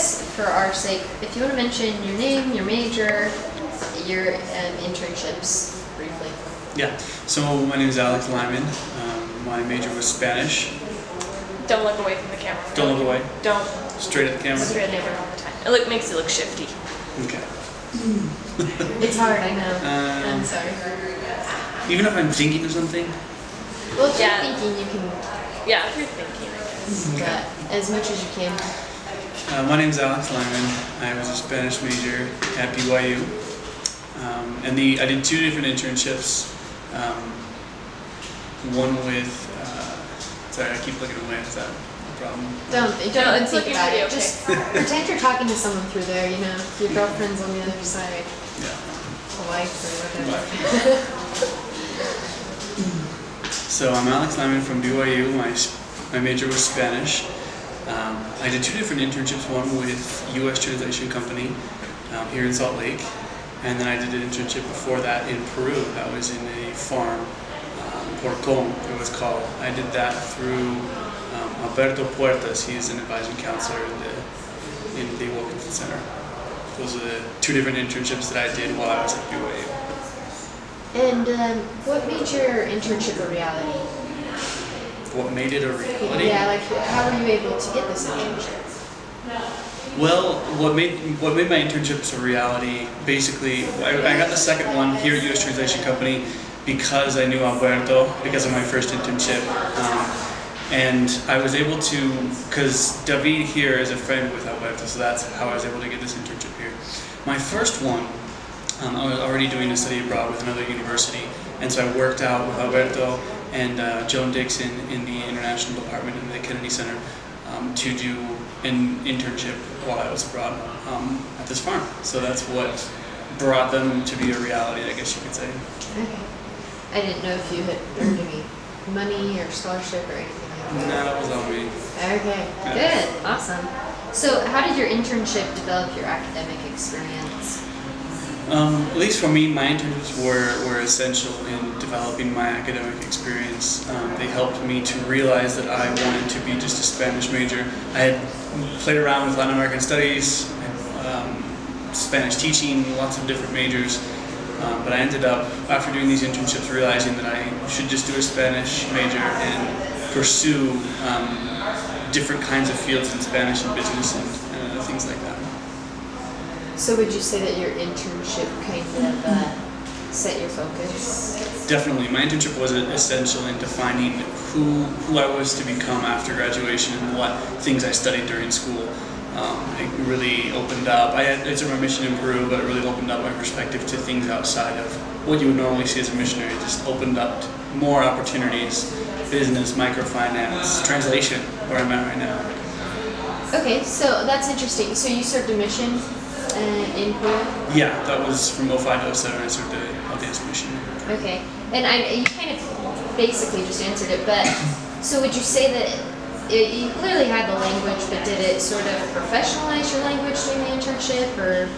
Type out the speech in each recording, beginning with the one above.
guess for our sake, if you want to mention your name, your major, your internships briefly. Yeah, so my name is Lyman. My major was Spanish. Don't look away from the camera. Don't look away. Don't. Straight at the camera. Straight at the camera all the time. It makes you look shifty. Okay. It's hard, I know. I'm sorry. Even if I'm thinking of something? Well, if you're thinking, you can... Yeah, if you're thinking, I guess. Okay. But as much as you can. My name is Lyman. I was a Spanish major at BYU. And I did 2 different internships. One with... sorry, I keep looking away. Is that a problem? Don't think about it. Okay. Just pretend you're talking to someone through there, you know. Your girlfriend's on the other side. Yeah. A wife or whatever. So I'm Lyman from BYU. My major was Spanish. I did 2 different internships, one with U.S. Translation Company here in Salt Lake, and then I did an internship before that in Peru. That was in a farm, Porcon it was called. I did that through Alberto Puertas. He's an advising counselor in the Wilkinson Center. Those are the 2 different internships that I did while I was at BYU. And what made your internship a reality? What made it a reality? Yeah, like how were you able to get this internship? Well, what made my internships a reality, basically, I got the second one here at U.S. Translation Company because I knew Alberto, because of my first internship. And I was able to, because David here is a friend with Alberto, so that's how I was able to get this internship here. My first one, I was already doing a study abroad with another university, and so I worked out with Alberto and Joan Dixon in the International Department in the Kennedy Center to do an internship while I was abroad at this farm. So that's what brought them to be a reality, I guess you could say. Okay. I didn't know if you had earned any money or scholarship or anything like that. No, that was all me. Okay, good, awesome. So how did your internship develop your academic experience? At least for me, my internships were essential in developing my academic experience. They helped me to realize that I wanted to be just a Spanish major. I had played around with Latin American studies, Spanish teaching, lots of different majors. But I ended up, after doing these internships, realizing that I should just do a Spanish major and pursue different kinds of fields in Spanish and business and things like that. So would you say that your internship kind of set your focus? Definitely. My internship was essential in defining who I was to become after graduation and what things I studied during school. It really opened up. I took my mission in Peru, but it really opened up my perspective to things outside of what you would normally see as a missionary. It just opened up more opportunities, business, microfinance, translation, where I'm at right now. Okay, so that's interesting. So you served a mission in Peru? Yeah, that was from 05 to 07. I served the LDS mission. Okay, and you kind of basically just answered it, but so would you say that you clearly had the language, but did it sort of professionalize your language during the internship, or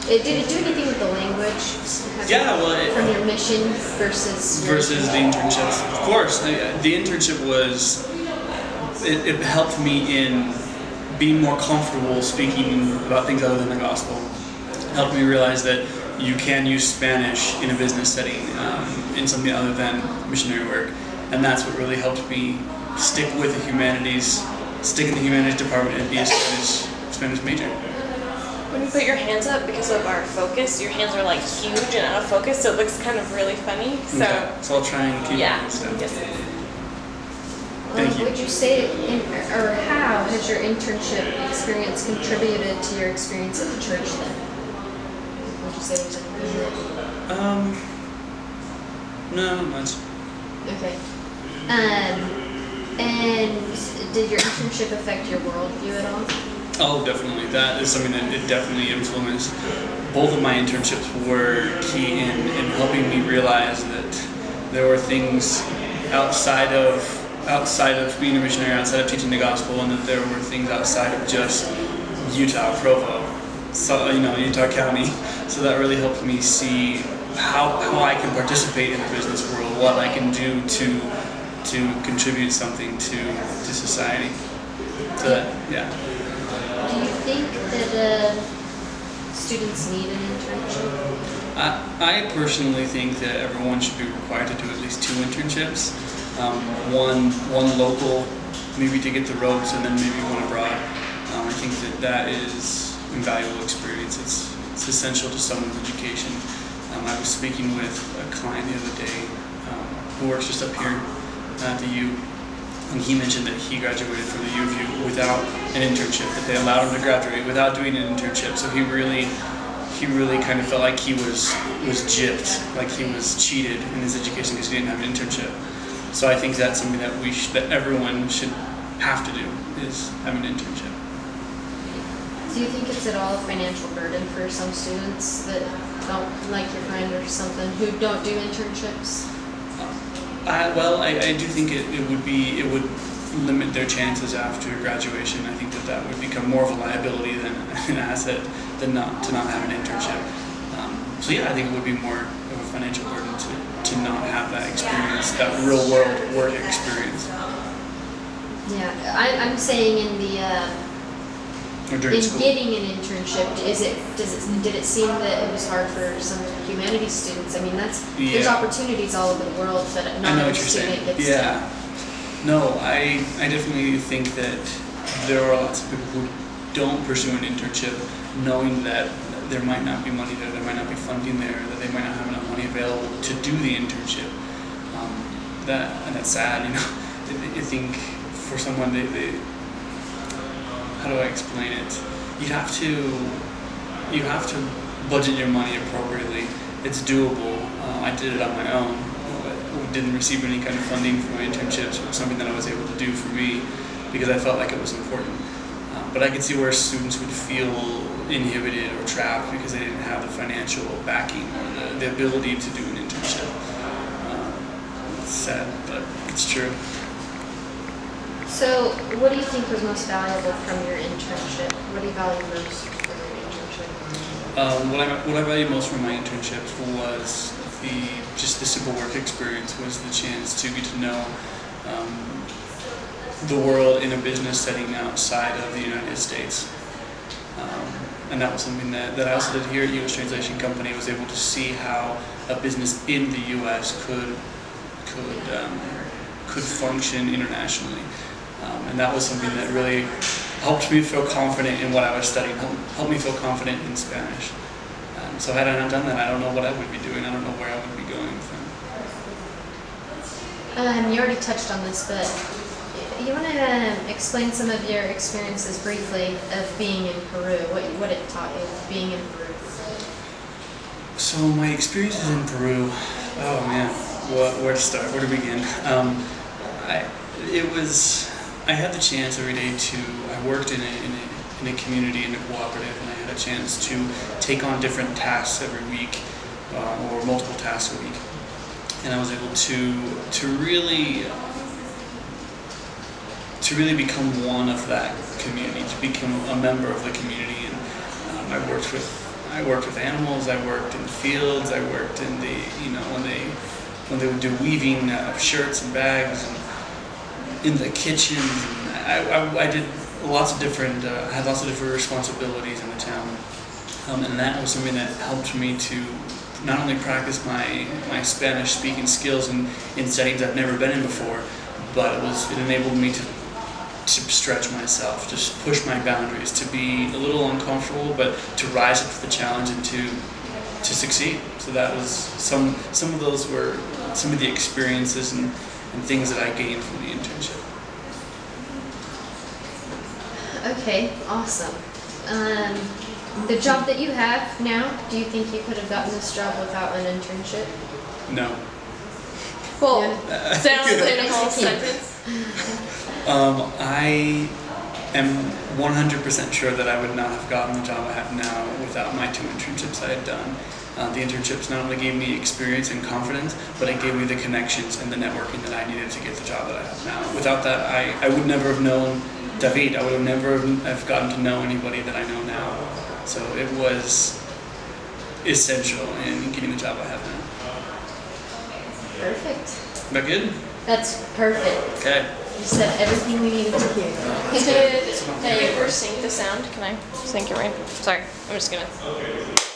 did it do anything with the language? Yeah, well, from your mission versus the internships. Of course, the internship was it helped me in being more comfortable speaking about things other than the gospel. It helped me realize that you can use Spanish in a business setting, in something other than missionary work, and that's what really helped me stick in the humanities department and be a Spanish major. When you put your hands up, because of our focus, your hands are like huge and out of focus, so it looks kind of really funny. So, okay. So I'll try and keep it. Yes. Thank you. Would you say, or how has your internship experience contributed to your experience at the church then? Would you say there's anything that... No, not much. Okay. And did your internship affect your worldview at all? Oh, definitely. That is something that it definitely influenced. Both of my internships were key in helping me realize that there were things outside of being a missionary, outside of teaching the gospel, and that there were things outside of just Utah, Provo, so, Utah County. So that really helped me see how I can participate in the business world, what I can do to contribute something to society. So that, yeah. Do you think students need an internship? I personally think that everyone should be required to do at least 2 internships. One local, maybe to get the ropes, and then maybe one abroad. I think that is invaluable experience. It's essential to someone's education. I was speaking with a client the other day who works just up here at the U, and he mentioned that he graduated from the U of U without an internship, that they allowed him to graduate without doing an internship. So he really kind of felt like he was gypped, like he was cheated in his education because he didn't have an internship. So I think that's something that that everyone should have to do, is have an internship. Do you think it's at all a financial burden for some students that don't, like your friend or something, who don't do internships? I do think it would limit their chances after graduation. I think that would become more of a liability than an asset than to not have an internship. So yeah, I think it would be more of a financial burden to not have that experience, that real world work experience. Yeah, I'm saying in getting an internship, did it seem that it was hard for some humanities students? I mean, there's opportunities all over the world, but not every student gets to. No, I definitely think that there are lots of people who don't pursue an internship, knowing that there might not be money there might not be funding there, that they might not have enough money available to do the internship. And that's sad, you know. I think for someone, how do I explain it? You have to budget your money appropriately. It's doable. I did it on my own. I didn't receive any kind of funding for my internships. It was something that I was able to do for me because I felt like it was important. But I could see where students would feel inhibited or trapped because they didn't have the financial backing or the ability to do an internship. It's sad, but it's true. So, what do you think was most valuable from your internship? What do you value most from your internship? What I value most from my internships was just the simple work experience, was the chance to get to know the world in a business setting outside of the United States. And that was something that I also did here at U.S. Translation Company. I was able to see how a business in the U.S. could function internationally. And that was something that really helped me feel confident in what I was studying, helped me feel confident in Spanish. So had I not done that, I don't know what I would be doing. I don't know where I would be going from. You already touched on this, but you want to explain some of your experiences briefly of being in Peru, what it taught you, being in Peru? So my experiences in Peru, oh man, where to start, where to begin? I had the chance every day I worked in a community, in a cooperative, and I had a chance to take on different tasks every week, or multiple tasks a week. And I was able to really become one of that community, to become a member of the community. And I worked with animals, I worked in the fields, I worked in the, when they would do weaving shirts and bags, and in the kitchen. I did lots of different, had lots of different responsibilities in the town. And that was something that helped me to not only practice my Spanish speaking skills in settings I've never been in before, but it enabled me to stretch myself, just push my boundaries, to be a little uncomfortable, but to rise up to the challenge and to succeed. So that was some of those were some of the experiences and things that I gained from the internship. Okay, awesome. The job that you have now, do you think you could have gotten this job without an internship? No. Well, Yeah. sounds in a whole sentence. I am 100% sure that I would not have gotten the job I have now without my 2 internships I had done. The internships not only gave me experience and confidence, but it gave me the connections and the networking that I needed to get the job that I have now. Without that, I would never have known David. I would have never have gotten to know anybody that I know now. So it was essential in getting the job I have now. Perfect. Is that good? That's perfect. Okay. You said everything we needed to hear. Did you ever sync the sound? Can I sync it right? Sorry, I'm just gonna.